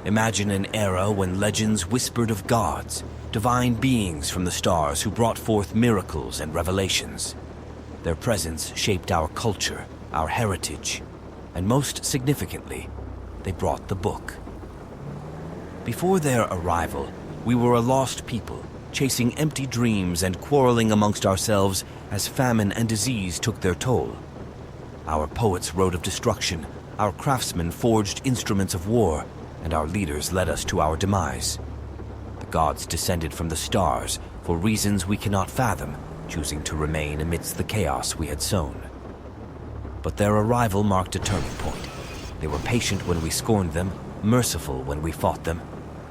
Imagine an era when legends whispered of gods, divine beings from the stars who brought forth miracles and revelations. Their presence shaped our culture, our heritage, and most significantly, they brought the book. Before their arrival, we were a lost people, chasing empty dreams and quarreling amongst ourselves as famine and disease took their toll. Our poets wrote of destruction, our craftsmen forged instruments of war, and our leaders led us to our demise. The gods descended from the stars for reasons we cannot fathom, choosing to remain amidst the chaos we had sown. But their arrival marked a turning point. They were patient when we scorned them, merciful when we fought them,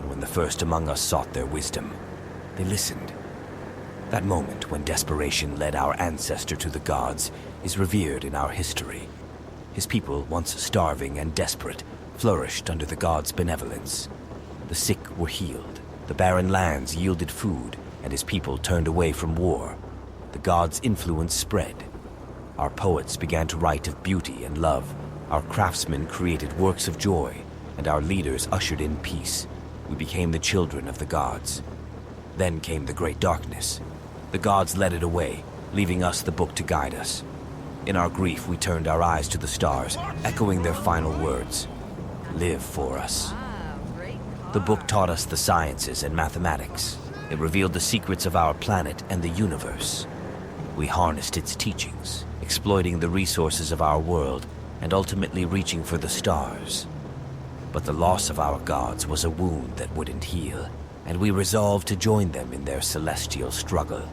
and when the first among us sought their wisdom, they listened. That moment when desperation led our ancestor to the gods is revered in our history. His people, once starving and desperate, flourished under the gods' benevolence. The sick were healed, the barren lands yielded food, and his people turned away from war. The gods' influence spread. Our poets began to write of beauty and love, our craftsmen created works of joy, and our leaders ushered in peace. We became the children of the gods. Then came the great darkness. The gods led it away, leaving us the book to guide us. In our grief, we turned our eyes to the stars, echoing their final words. Live for us. The book taught us the sciences and mathematics. It revealed the secrets of our planet and the universe. We harnessed its teachings, exploiting the resources of our world and ultimately reaching for the stars. But the loss of our gods was a wound that wouldn't heal, and we resolved to join them in their celestial struggle.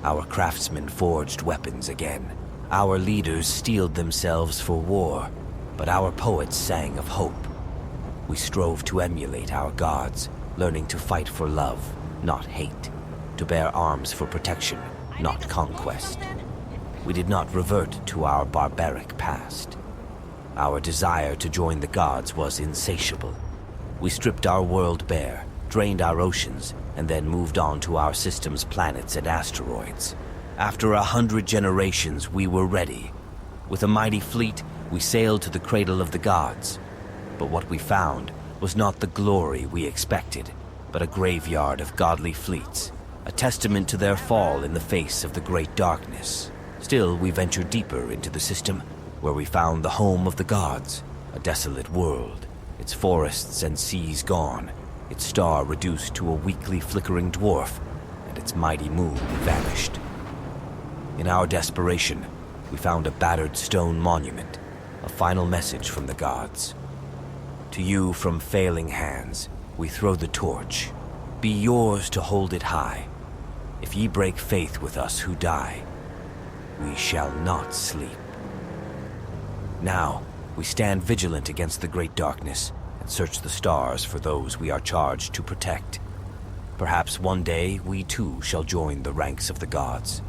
Our craftsmen forged weapons again. Our leaders steeled themselves for war, but our poets sang of hope. We strove to emulate our gods, learning to fight for love, not hate, to bear arms for protection, not conquest. We did not revert to our barbaric past. Our desire to join the gods was insatiable. We stripped our world bare, drained our oceans, and then moved on to our system's planets and asteroids. After 100 generations, we were ready. With a mighty fleet, we sailed to the cradle of the gods. But what we found was not the glory we expected, but a graveyard of godly fleets, a testament to their fall in the face of the great darkness. Still, we ventured deeper into the system, where we found the home of the gods, a desolate world, its forests and seas gone, its star reduced to a weakly flickering dwarf, and its mighty moon vanished. In our desperation, we found a battered stone monument, a final message from the gods. To you from failing hands, we throw the torch. Be yours to hold it high. If ye break faith with us who die, we shall not sleep. Now, we stand vigilant against the great darkness and search the stars for those we are charged to protect. Perhaps one day we too shall join the ranks of the gods.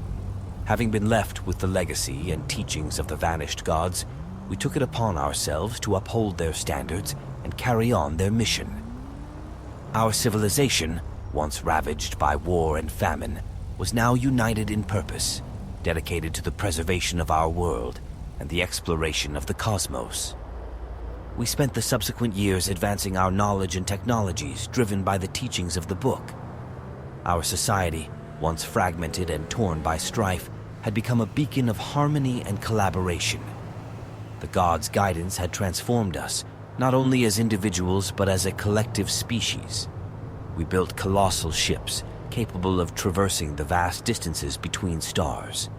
Having been left with the legacy and teachings of the vanished gods, we took it upon ourselves to uphold their standards and carry on their mission. Our civilization, once ravaged by war and famine, was now united in purpose, dedicated to the preservation of our world and the exploration of the cosmos. We spent the subsequent years advancing our knowledge and technologies driven by the teachings of the book. Our society, once fragmented and torn by strife, had become a beacon of harmony and collaboration. The gods' guidance had transformed us, not only as individuals but as a collective species. We built colossal ships, capable of traversing the vast distances between stars.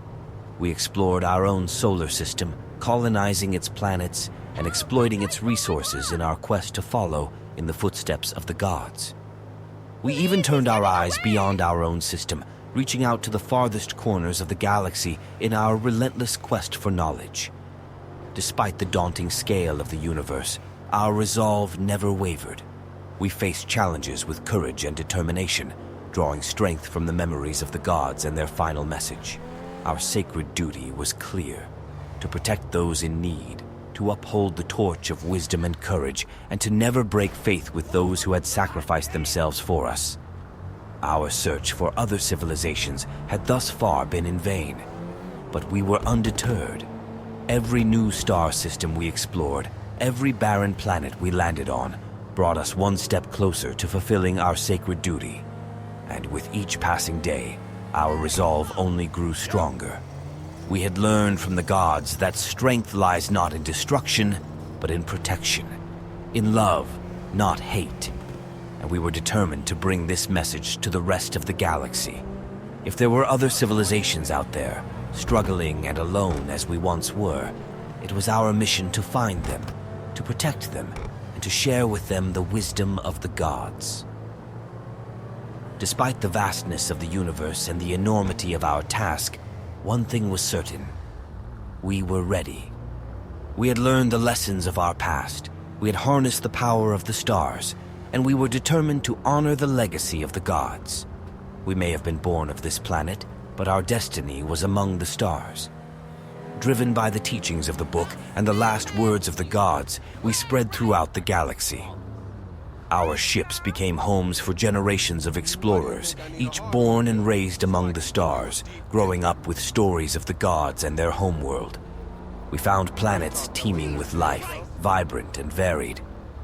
We explored our own solar system, colonizing its planets and exploiting its resources in our quest to follow in the footsteps of the gods. We even turned our eyes beyond our own system, reaching out to the farthest corners of the galaxy in our relentless quest for knowledge. Despite the daunting scale of the universe, our resolve never wavered. We faced challenges with courage and determination, drawing strength from the memories of the gods and their final message. Our sacred duty was clear: to protect those in need, to uphold the torch of wisdom and courage, and to never break faith with those who had sacrificed themselves for us. Our search for other civilizations had thus far been in vain, but we were undeterred. Every new star system we explored, every barren planet we landed on, brought us one step closer to fulfilling our sacred duty. And with each passing day, our resolve only grew stronger. We had learned from the gods that strength lies not in destruction, but in protection, in love, not hate. And we were determined to bring this message to the rest of the galaxy. If there were other civilizations out there, struggling and alone as we once were, it was our mission to find them, to protect them, and to share with them the wisdom of the gods. Despite the vastness of the universe and the enormity of our task, one thing was certain: we were ready. We had learned the lessons of our past, we had harnessed the power of the stars, and we were determined to honor the legacy of the gods. We may have been born of this planet, but our destiny was among the stars. Driven by the teachings of the book and the last words of the gods, we spread throughout the galaxy. Our ships became homes for generations of explorers, each born and raised among the stars, growing up with stories of the gods and their homeworld. We found planets teeming with life, vibrant and varied.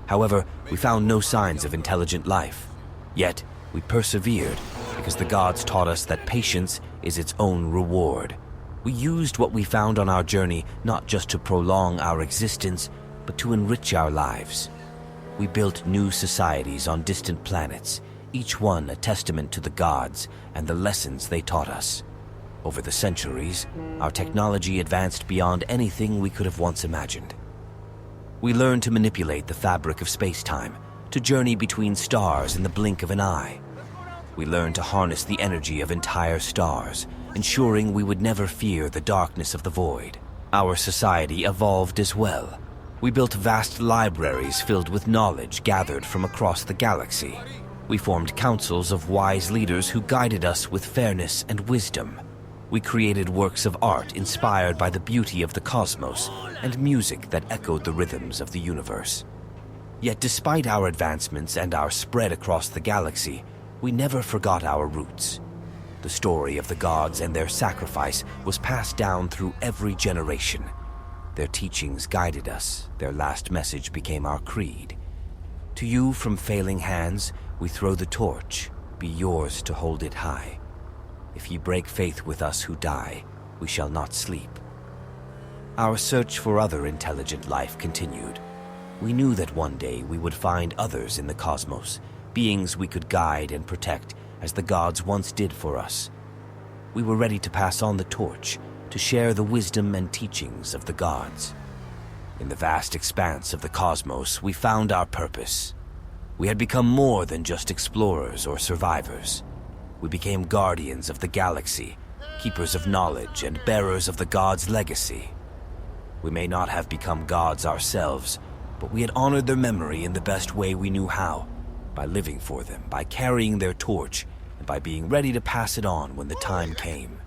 However, we found no signs of intelligent life. Yet, we persevered because the gods taught us that patience is its own reward. We used what we found on our journey not just to prolong our existence, but to enrich our lives. We built new societies on distant planets, each one a testament to the gods and the lessons they taught us. Over the centuries, our technology advanced beyond anything we could have once imagined. We learned to manipulate the fabric of space-time, to journey between stars in the blink of an eye. We learned to harness the energy of entire stars, ensuring we would never fear the darkness of the void. Our society evolved as well. We built vast libraries filled with knowledge gathered from across the galaxy. We formed councils of wise leaders who guided us with fairness and wisdom. We created works of art inspired by the beauty of the cosmos and music that echoed the rhythms of the universe. Yet despite our advancements and our spread across the galaxy, we never forgot our roots. The story of the gods and their sacrifice was passed down through every generation. Their teachings guided us, their last message became our creed. To you from failing hands, we throw the torch, be yours to hold it high. If ye break faith with us who die, we shall not sleep. Our search for other intelligent life continued. We knew that one day we would find others in the cosmos, beings we could guide and protect as the gods once did for us. We were ready to pass on the torch, to share the wisdom and teachings of the gods. In the vast expanse of the cosmos, we found our purpose. We had become more than just explorers or survivors. We became guardians of the galaxy, keepers of knowledge and bearers of the gods' legacy. We may not have become gods ourselves, but we had honored their memory in the best way we knew how, by living for them, by carrying their torch, and by being ready to pass it on when the time came.